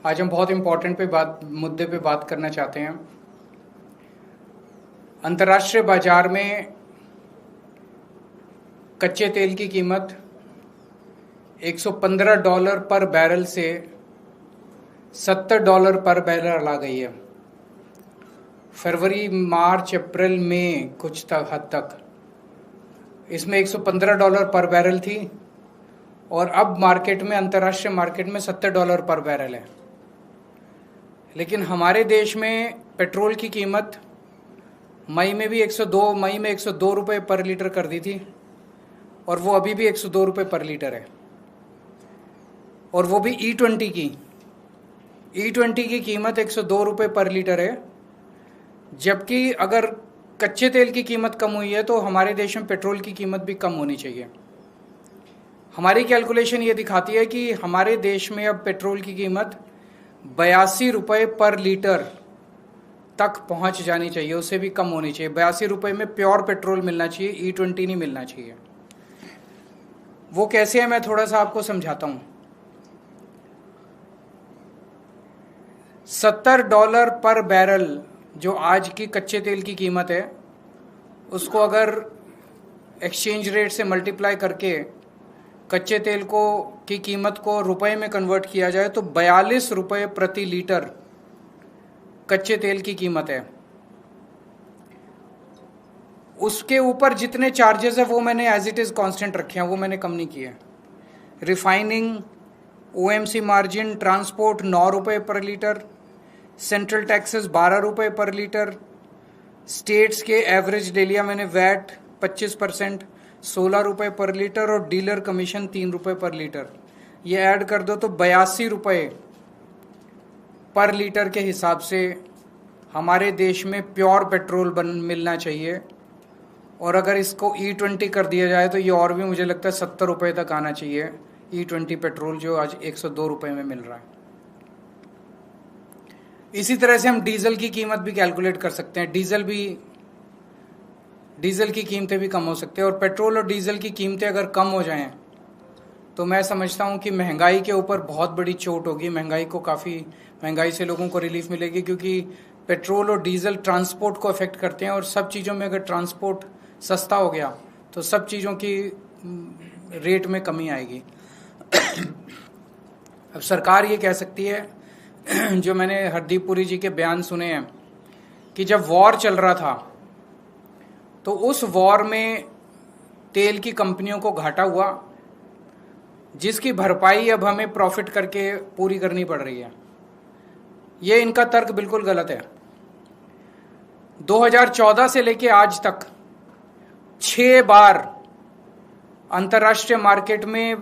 आज हम बहुत इम्पोर्टेंट मुद्दे पे बात करना चाहते हैं। अंतर्राष्ट्रीय बाजार में कच्चे तेल की कीमत $115 पर बैरल से $70 पर बैरल आ गई है। फरवरी, मार्च, अप्रैल, मई कुछ हद तक इसमें $115 पर बैरल थी और अब मार्केट में, अंतर्राष्ट्रीय मार्केट में $70 पर बैरल है। लेकिन हमारे देश में पेट्रोल की कीमत मई में 102 रुपये पर लीटर कर दी थी और वो अभी भी 102 रुपये पर लीटर है, और वो भी E20 की कीमत 102 रुपये पर लीटर है। जबकि अगर कच्चे तेल की कीमत कम हुई है तो हमारे देश में पेट्रोल की कीमत भी कम होनी चाहिए। हमारी कैलकुलेशन ये दिखाती है कि हमारे देश में अब पेट्रोल की कीमत 82 रुपये पर लीटर तक पहुंच जानी चाहिए, उससे भी कम होनी चाहिए। 82 रुपये में प्योर पेट्रोल मिलना चाहिए, E20 नहीं मिलना चाहिए। वो कैसे है, मैं थोड़ा सा आपको समझाता हूं। $70 पर बैरल जो आज की कच्चे तेल की कीमत है, उसको अगर एक्सचेंज रेट से मल्टीप्लाई करके कच्चे तेल की कीमत को रुपए में कन्वर्ट किया जाए तो 42 रुपये प्रति लीटर कच्चे तेल की कीमत है। उसके ऊपर जितने चार्जेस है वो मैंने एज इट इज कांस्टेंट रखे हैं, वो मैंने कम नहीं किए। रिफाइनिंग, OMC मार्जिन, ट्रांसपोर्ट 9 रुपये पर लीटर, सेंट्रल टैक्सेस 12 रुपये पर लीटर, स्टेट्स के एवरेज डेलिया मैंने वैट 25% 16 रुपये पर लीटर और डीलर कमीशन 3 रुपये पर लीटर, ये ऐड कर दो तो 82 रुपये पर लीटर के हिसाब से हमारे देश में प्योर पेट्रोल मिलना चाहिए। और अगर इसको E20 कर दिया जाए तो ये और भी मुझे लगता है 70 रुपये तक आना चाहिए, E20 पेट्रोल जो आज 102 रुपये में मिल रहा है। इसी तरह से हम डीजल की कीमत भी कैलकुलेट कर सकते हैं। डीजल की कीमतें भी कम हो सकती है, और पेट्रोल और डीजल की कीमतें अगर कम हो जाएं तो मैं समझता हूं कि महंगाई के ऊपर बहुत बड़ी चोट होगी। महंगाई से लोगों को रिलीफ मिलेगी, क्योंकि पेट्रोल और डीजल ट्रांसपोर्ट को अफेक्ट करते हैं, और सब चीज़ों में अगर ट्रांसपोर्ट सस्ता हो गया तो सब चीज़ों की रेट में कमी आएगी। अब सरकार ये कह सकती है, जो मैंने हरदीप पुरी जी के बयान सुने हैं, कि जब वॉर चल रहा था तो उस वॉर में तेल की कंपनियों को घाटा हुआ, जिसकी भरपाई अब हमें प्रॉफिट करके पूरी करनी पड़ रही है। ये इनका तर्क बिल्कुल गलत है। 2014 से लेके आज तक 6 बार अंतर्राष्ट्रीय मार्केट में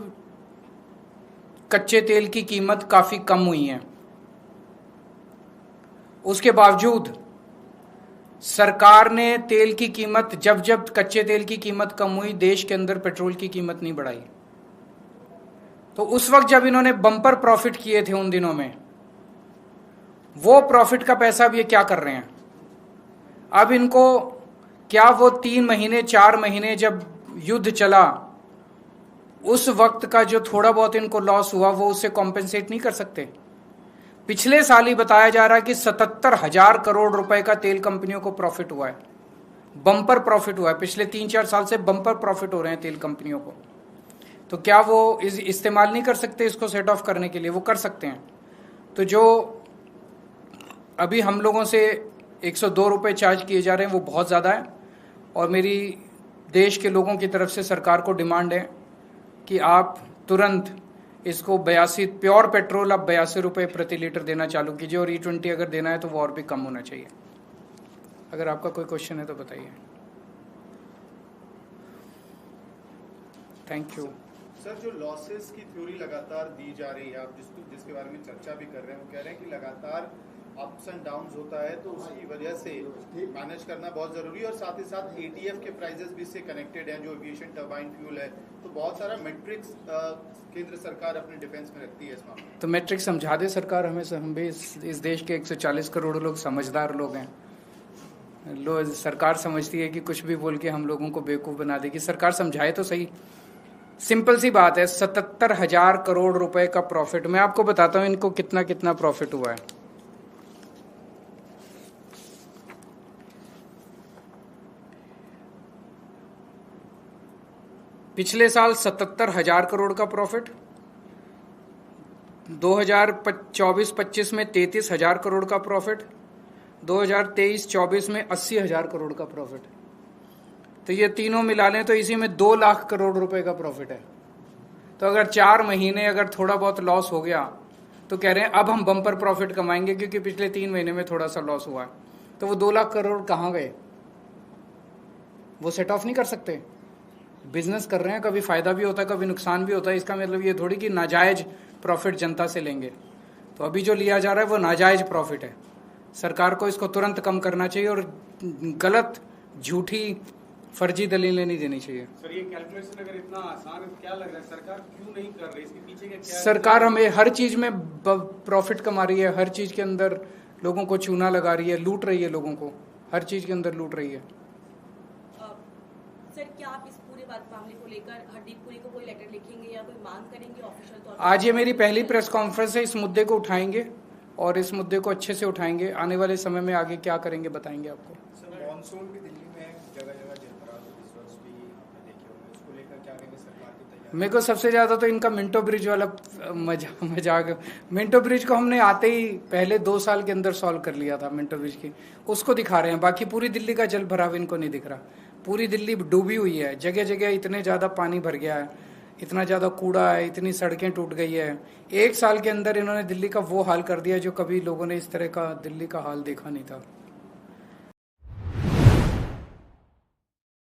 कच्चे तेल की कीमत काफी कम हुई है। उसके बावजूद सरकार ने तेल की कीमत, जब कच्चे तेल की कीमत कम हुई, देश के अंदर पेट्रोल की कीमत नहीं बढ़ाई। तो उस वक्त जब इन्होंने बम्पर प्रॉफिट किए थे उन दिनों में, वो प्रॉफिट का पैसा अब ये क्या कर रहे हैं? अब इनको क्या वो 3 महीने 4 महीने जब युद्ध चला, उस वक्त का जो थोड़ा बहुत इनको लॉस हुआ वो उससे कॉम्पेंसेट नहीं कर सकते? पिछले साल ही बताया जा रहा है कि 77,000 करोड़ रुपए का तेल कंपनियों को प्रॉफिट हुआ है, बम्पर प्रॉफिट हुआ है। पिछले 3-4 साल से बम्पर प्रॉफिट हो रहे हैं तेल कंपनियों को। तो क्या वो इस्तेमाल नहीं कर सकते इसको सेट ऑफ करने के लिए? वो कर सकते हैं। तो जो अभी हम लोगों से 102 रुपये चार्ज किए जा रहे हैं वो बहुत ज़्यादा है, और मेरी देश के लोगों की तरफ से सरकार को डिमांड है कि आप तुरंत इसको 82 प्योर पेट्रोल अब 82 रुपये प्रति लीटर देना चालू कीजिए, और E20 अगर देना है तो वो और भी कम होना चाहिए। अगर आपका कोई क्वेश्चन है तो बताइए। Thank you. सर, जो लॉसेस की थ्योरी लगातार दी जा रही है, आप जिसके बारे में चर्चा भी कर रहे हैं, वो कह रहे हैं कि लगातार अप्स एंड डाउन्स होता है, तो उसकी वजह से मैनेज करना बहुत जरूरी है, और साथ ही साथ ATF के प्राइसेस भी इससे कनेक्टेड हैं, जो एविएशन टर्बाइन फ्यूल है। तो बहुत सारा मैट्रिक्स केंद्र सरकार अपने डिफेंस में रखती है इस मामले में। तो मैट्रिक्स समझा दे सरकार हमें। हम भी इस देश के 140 करोड़ लोग समझदार लोग हैं। सरकार समझती है कि कुछ भी बोल के हम लोगों को बेवकूफ़ बना देगी। सरकार समझाए तो सही। सिंपल सी बात है, 77,000 करोड़ रुपए का प्रॉफिट। मैं आपको बताता हूं इनको कितना कितना प्रॉफिट हुआ है। पिछले साल 77,000 करोड़ का प्रॉफिट, 2024-25 में 33,000 करोड़ का प्रॉफिट, 2023-24 में 80,000 करोड़ का प्रॉफिट। तो ये तीनों मिला लें तो इसी में 2 लाख करोड़ रुपए का प्रॉफिट है। तो अगर 4 महीने अगर थोड़ा बहुत लॉस हो गया तो कह रहे हैं अब हम बम्पर प्रॉफिट कमाएंगे क्योंकि पिछले 3 महीने में थोड़ा सा लॉस हुआ है। तो वो 2 लाख करोड़ कहाँ गए? वो सेट ऑफ नहीं कर सकते। बिजनेस कर रहे हैं, कभी फायदा भी होता है कभी नुकसान भी होता है। इसका मतलब ये थोड़ी कि नाजायज प्रॉफिट जनता से लेंगे। तो अभी जो लिया जा रहा है वो नाजायज प्रॉफिट है। सरकार को इसको तुरंत कम करना चाहिए और गलत, झूठी, फर्जी दलीलें नहीं देनी चाहिए। सर, ये कैलकुलेशन अगर इतना आसान है तो क्या लग रहा है सरकार क्यों नहीं कर रही? इसके पीछे क्या? सरकार हमें हर चीज में प्रॉफिट कमा रही है, हर चीज के अंदर लोगों को चूना लगा रही है, लूट रही है लोगों को, हर चीज के अंदर लूट रही है। सर, क्या आप इस पूरे मामले को लेकर हरदीप पुरी को कोई लेटर लिखेंगे या कोई मांग करेंगे ऑफिशियल तौर पर? आज ये मेरी पहली प्रेस कॉन्फ्रेंस है, इस मुद्दे को उठाएंगे और इस मुद्दे को अच्छे से उठाएंगे। आने वाले समय में आगे क्या करेंगे बताएंगे आपको। सर, मॉनसून भी दिल्ली में जगह जगह जल रहा है, इस वर्ष भी आपने देखे होंगे, उसको लेकर क्या करेंगे सरकार की तैयारी? मेरे को सबसे ज्यादा तो इनका मिंटो ब्रिज वाला मजाक। मिंटो ब्रिज को हमने आते ही पहले 2 साल के अंदर सॉल्व कर लिया था। मिंटो ब्रिज की उसको दिखा रहे हैं, बाकी पूरी दिल्ली का जल भराव इनको नहीं दिख रहा। पूरी दिल्ली डूबी हुई है, जगह जगह इतने ज्यादा पानी भर गया है, इतना ज्यादा कूड़ा है, इतनी सड़कें टूट गई है। 1 साल के अंदर इन्होंने दिल्ली का वो हाल कर दिया जो कभी लोगों ने इस तरह का दिल्ली का हाल देखा नहीं था।